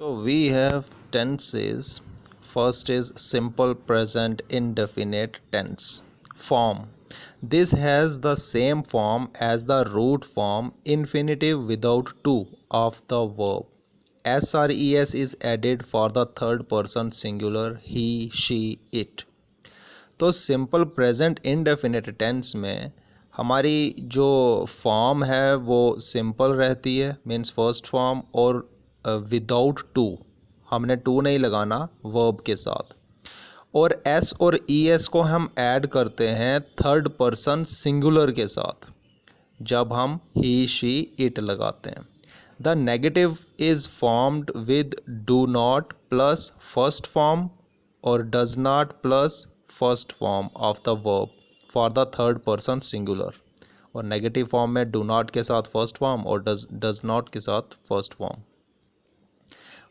So we have tenses. First is simple present indefinite tense form. This has the same form as the root form infinitive without to of the verb. SRES is added for the third person singular he, she, it. तो simple present indefinite tense में हमारी जो form है वो simple रहती है, means first form, और without to, हमने टू नहीं लगाना वर्ब के साथ। और एस और ई एस को हम ऐड करते हैं थर्ड पर्सन सिंगुलर के साथ जब हम ही शी इट लगाते हैं। The negative is formed with do not plus first form और does not plus first form of the verb for the third person singular. और नेगेटिव फॉर्म में डू नॉट के साथ फर्स्ट फॉर्म और does not के साथ first form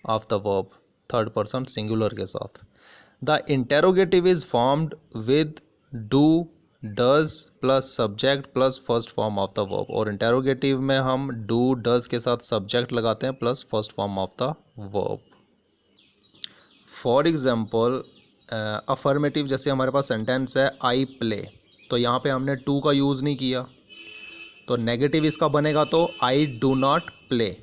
of the verb third person singular के साथ। The interrogative is formed with do does plus subject plus first form of the verb. और interrogative में हम डू डज के साथ सब्जेक्ट लगाते हैं plus first form of the verb. For example affirmative, जैसे हमारे पास सेंटेंस है आई प्ले, तो यहाँ पे हमने टू का यूज़ नहीं किया, तो नेगेटिव इसका बनेगा तो आई डू नॉट प्ले।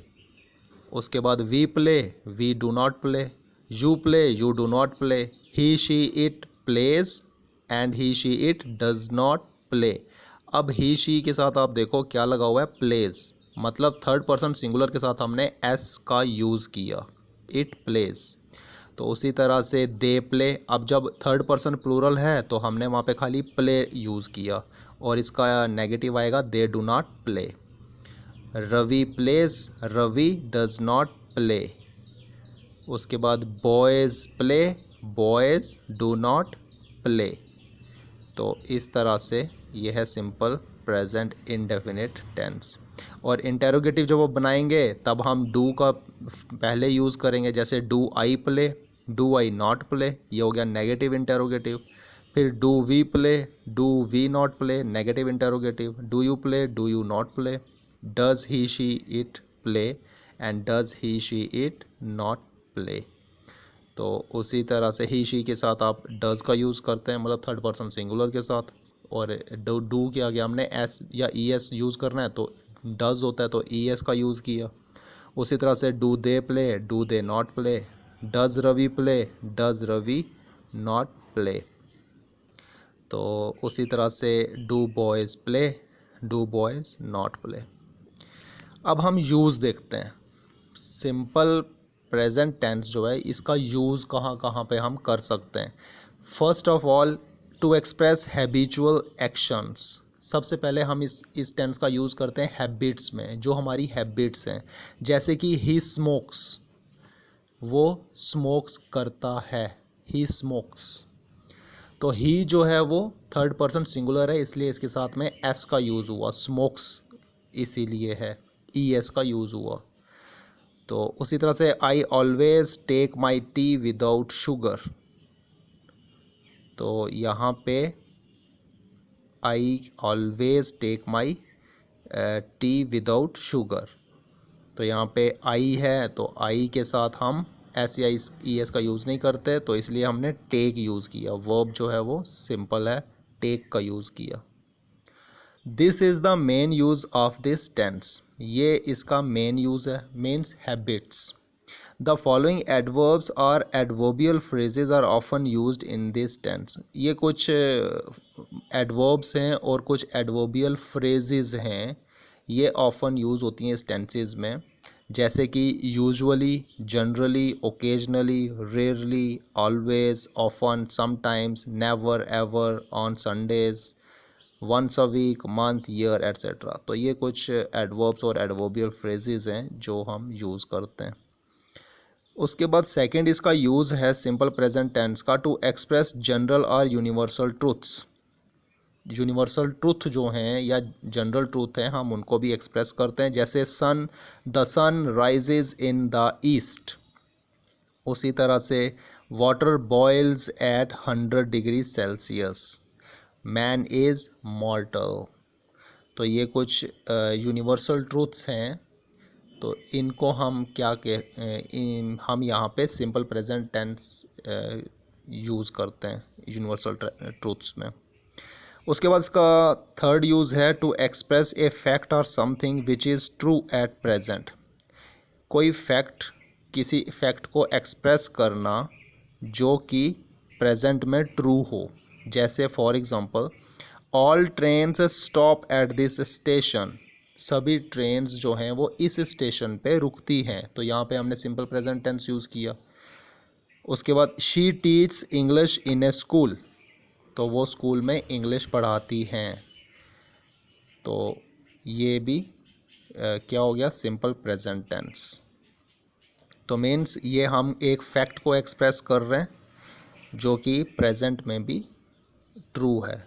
उसके बाद we play, we do not play, you play, you do not play, he she it plays and he she it does not play. अब ही शी के साथ आप देखो क्या लगा हुआ है, प्लेज, मतलब थर्ड पर्सन सिंगुलर के साथ हमने एस का यूज़ किया, इट प्लेज। तो उसी तरह से दे प्ले, अब जब थर्ड पर्सन प्लूरल है तो हमने वहाँ पे खाली प्ले यूज़ किया और इसका नेगेटिव आएगा they do not play. Ravi plays, Ravi does not play. उसके बाद boys play, boys do not play. तो इस तरह से यह है सिंपल प्रेजेंट इंडेफिनिट टेंस। और इंटेरोगेटिव जब वो बनाएंगे तब हम डू का पहले यूज़ करेंगे, जैसे do I play, do I not play, ये हो गया नेगेटिव इंटेरोगेटिव। फिर do we play, do we not play, negative interrogative. Do you play, do you not play. Does he she it play and does he she it not play. तो उसी तरह से ही she के साथ आप does का use करते हैं, मतलब थर्ड पर्सन सिंगुलर के साथ। और डू के आगे हमने एस या ई एस यूज़ करना है तो डज होता है तो ई एस का यूज़ किया। उसी तरह से do they play, do they not play. Does Ravi play, does Ravi not play. तो उसी तरह से do boys play, do boys not play. अब हम यूज़ देखते हैं। सिंपल प्रेजेंट टेंस जो है इसका यूज़ कहाँ कहाँ पे हम कर सकते हैं। First of all, to express habitual actions. सबसे पहले हम इस टेंस का यूज़ करते हैं हैबिट्स में, जो हमारी हैबिट्स हैं। जैसे कि ही स्मोक्स, वो स्मोक्स करता है, ही स्मोक्स। तो ही जो है वो थर्ड पर्सन सिंगुलर है, इसलिए इसके साथ में एस का यूज़ हुआ, स्मोक्स इसीलिए है, ई एस का यूज़ हुआ। तो उसी तरह से I always take my tea without sugar, तो यहाँ पे I always take my tea without sugar. तो यहाँ पे आई है तो आई के साथ हम एस या ई एस का यूज़ नहीं करते, तो इसलिए हमने टेक यूज़ किया। वर्ब जो है वो सिंपल है, टेक का यूज़ किया। This is the main use of this tense, ये इसका मेन यूज़ है, means habits. The following adverbs और adverbial phrases are often used in this tense. ये कुछ एडवर्ब्स हैं और कुछ एडवर्बियल फ्रेजेज हैं, ये ऑफन यूज़ होती हैं इस टेंसेज में। जैसे कि usually, generally, occasionally, rarely, always, often, sometimes, never, ever, on Sundays, once a week, month, year, etcetera. तो ये कुछ एडवर्ब्स और एडवर्बियल फ्रेजेज हैं जो हम यूज़ करते हैं। उसके बाद सेकंड इसका यूज़ है सिंपल प्रेजेंट टेंस का, टू एक्सप्रेस जनरल और यूनिवर्सल ट्रूथ्स। यूनिवर्सल ट्रूथ जो हैं या जनरल ट्रूथ हैं, हम उनको भी एक्सप्रेस करते हैं। जैसे sun, the sun rises in the east. उसी तरह से water boils at 100 degree Celsius, man is mortal. तो ये कुछ यूनिवर्सल ट्रूथ्स हैं तो इनको हम क्या हम यहाँ पे सिंपल प्रेजेंट टेंस यूज़ करते हैं यूनिवर्सल ट्रूथ्स में। उसके बाद इसका थर्ड यूज़ है टू एक्सप्रेस ए फैक्ट और something which is true at present. कोई फैक्ट, किसी फैक्ट को एक्सप्रेस करना जो कि प्रेजेंट में ट्रू हो। जैसे for example, all trains stop at this station. सभी ट्रेन्स जो हैं वो इस स्टेशन पे रुकती हैं। तो यहाँ पे हमने सिंपल प्रेजेंट टेंस यूज़ किया। उसके बाद she teach English in A school. तो वो स्कूल में इंग्लिश पढ़ाती हैं। तो ये भी क्या हो गया, सिंपल प्रेजेंट टेंस। तो मीन्स ये हम एक फैक्ट को एक्सप्रेस कर रहे हैं जो कि प्रेजेंट में भी ट्रू है।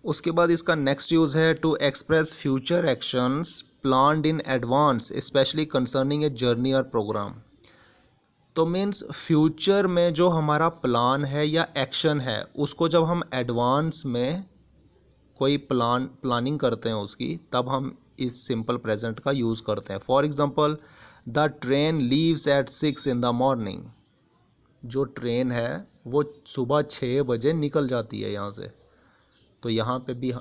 उसके बाद इसका नेक्स्ट यूज़ है to express future actions planned in advance specially concerning a journey और प्रोग्राम। तो मीन्स फ्यूचर में जो हमारा प्लान है या एक्शन है उसको जब हम एडवांस में कोई प्लानिंग करते हैं उसकी, तब हम इस सिंपल प्रेजेंट का यूज़ करते हैं। For example, the train leaves eight 6 in the morning. जो ट्रेन है वो सुबह 6 बजे निकल जाती है यहाँ से। तो यहाँ पे भी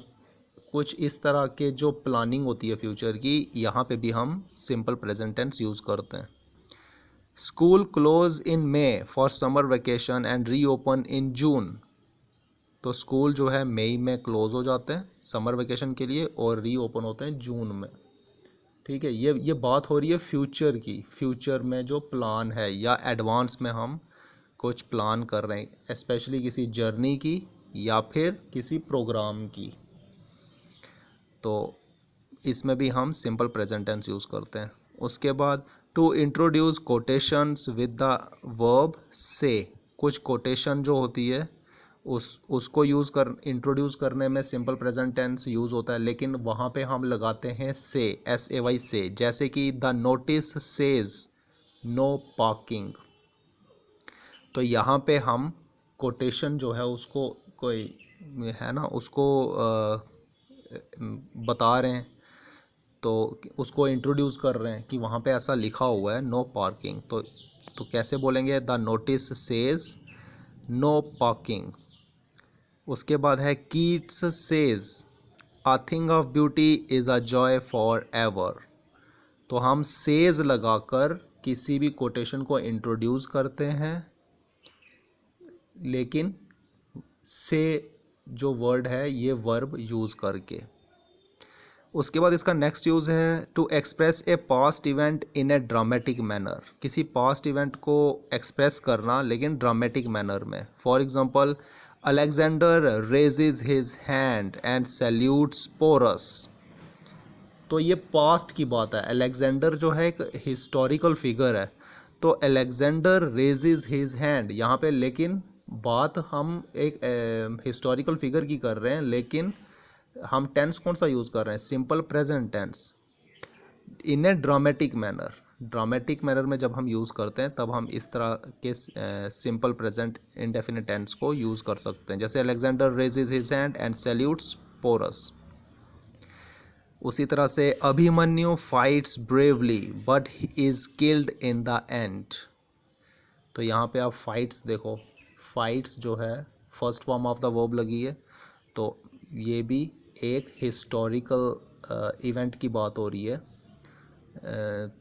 कुछ इस तरह के जो प्लानिंग होती है फ्यूचर की, यहाँ पे भी हम सिंपल प्रेजेंट टेंस यूज़ करते हैं। School close in May for summer vacation and reopen in June. तो स्कूल जो है मई में क्लोज हो जाते हैं समर वेकेशन के लिए और रीओपन होते हैं जून में। ठीक है, ये बात हो रही है फ्यूचर की। फ्यूचर में जो प्लान है या एडवांस में हम कुछ प्लान कर रहे हैं, स्पेशली किसी जर्नी की या फिर किसी प्रोग्राम की, तो इसमें भी हम सिंपल प्रेजेंट टेंस यूज़ करते हैं। उसके बाद to introduce quotations with the verb say. कुछ कोटेशन जो होती है उसको इंट्रोड्यूस करने में सिंपल प्रेजेंट टेंस यूज़ होता है, लेकिन वहाँ पे हम लगाते हैं से, SAY से। जैसे कि the notice says no parking. तो यहाँ पे हम कोटेशन जो है उसको कोई है ना उसको बता रहे हैं, तो उसको इंट्रोड्यूस कर रहे हैं कि वहाँ पे ऐसा लिखा हुआ है नो पार्किंग। तो कैसे बोलेंगे, the notice says no parking. उसके बाद है Keats says a thing of beauty is a joy forever. तो हम सेज लगाकर किसी भी कोटेशन को इंट्रोड्यूस करते हैं, लेकिन से जो वर्ड है ये वर्ब यूज़ करके। उसके बाद इसका नेक्स्ट यूज़ है to express a past event in a dramatic manner. किसी पास्ट इवेंट को एक्सप्रेस करना लेकिन ड्रामेटिक मैनर में। For example, Alexander raises his hand and salutes Porus. तो ये पास्ट की बात है। अलेक्जेंडर जो है एक हिस्टोरिकल फिगर है, तो अलेक्जेंडर रेजेस हिज हैंड यहाँ पे, लेकिन बात हम एक हिस्टोरिकल फिगर की कर रहे हैं, लेकिन हम टेंस कौन सा यूज़ कर रहे हैं, simple present tense in a dramatic manner. Dramatic manner में जब हम यूज़ करते हैं तब हम इस तरह के सिंपल प्रेजेंट इंडेफिनिट टेंस को यूज़ कर सकते हैं। जैसे Alexander raises his hand and salutes Porus. उसी तरह से Abhimanyu fights bravely but he is killed in the end. तो यहाँ पे आप फाइट्स देखो, फाइट्स जो है first form of the verb लगी है, तो ये भी एक हिस्टोरिकल इवेंट की बात हो रही है।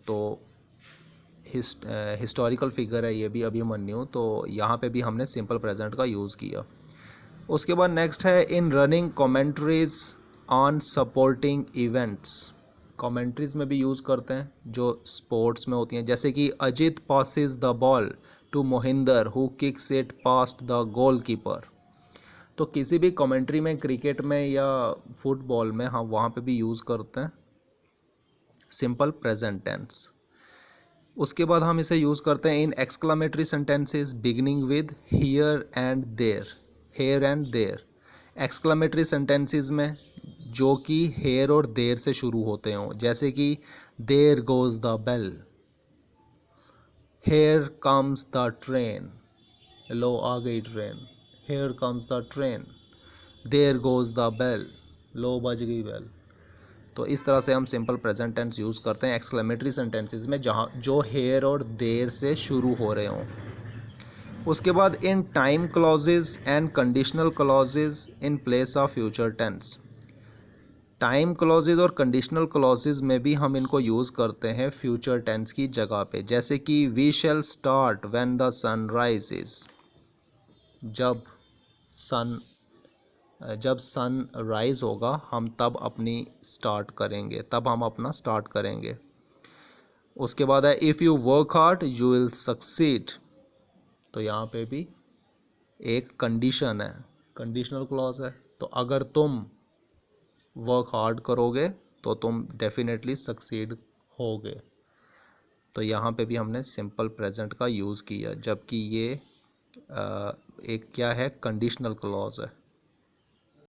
तो हिस्टोरिकल फिगर है ये भी अभिमन्यु, तो यहाँ पे भी हमने सिंपल प्रेजेंट का यूज़ किया। उसके बाद नेक्स्ट है इन running commentaries on supporting events. Commentaries में भी यूज़ करते हैं जो स्पोर्ट्स में होती हैं। जैसे कि Ajit passes the ball to Mohinder who kicks it past the goalkeeper. तो किसी भी कमेंट्री में, क्रिकेट में या फुटबॉल में, हम वहाँ पे भी यूज़ करते हैं सिंपल प्रेजेंट टेंस। उसके बाद हम इसे यूज़ करते हैं in exclamatory sentences beginning with here and there. Here and there exclamatory sentences में जो कि हेयर और देयर से शुरू होते हों। जैसे कि there goes the bell, here comes the train, लो आ गई train, here comes the train, there goes the bell, लो बज गई बेल। तो इस तरह से हम सिंपल प्रेजेंट टेंस यूज़ करते हैं एक्सक्लेमेटरी सेंटेंसेस में, जहाँ जो हेयर और देर से शुरू हो रहे हों। उसके बाद in time clauses and conditional clauses in place of future tense. Time clauses और कंडीशनल क्लॉजेज में भी हम इनको यूज़ करते हैं फ्यूचर टेंस की जगह पे, जैसे कि we shall start when the sun rises. जब सन राइज होगा हम तब हम अपना स्टार्ट करेंगे। उसके बाद है if you work hard you will succeed. तो यहाँ पे भी एक कंडीशन है, कंडीशनल क्लॉज है। तो अगर तुम वर्क हार्ड करोगे तो तुम डेफिनेटली सक्सीड होगे। तो यहाँ पे भी हमने सिंपल प्रेजेंट का यूज़ किया, जबकि ये एक क्या है, कंडीशनल क्लॉज है।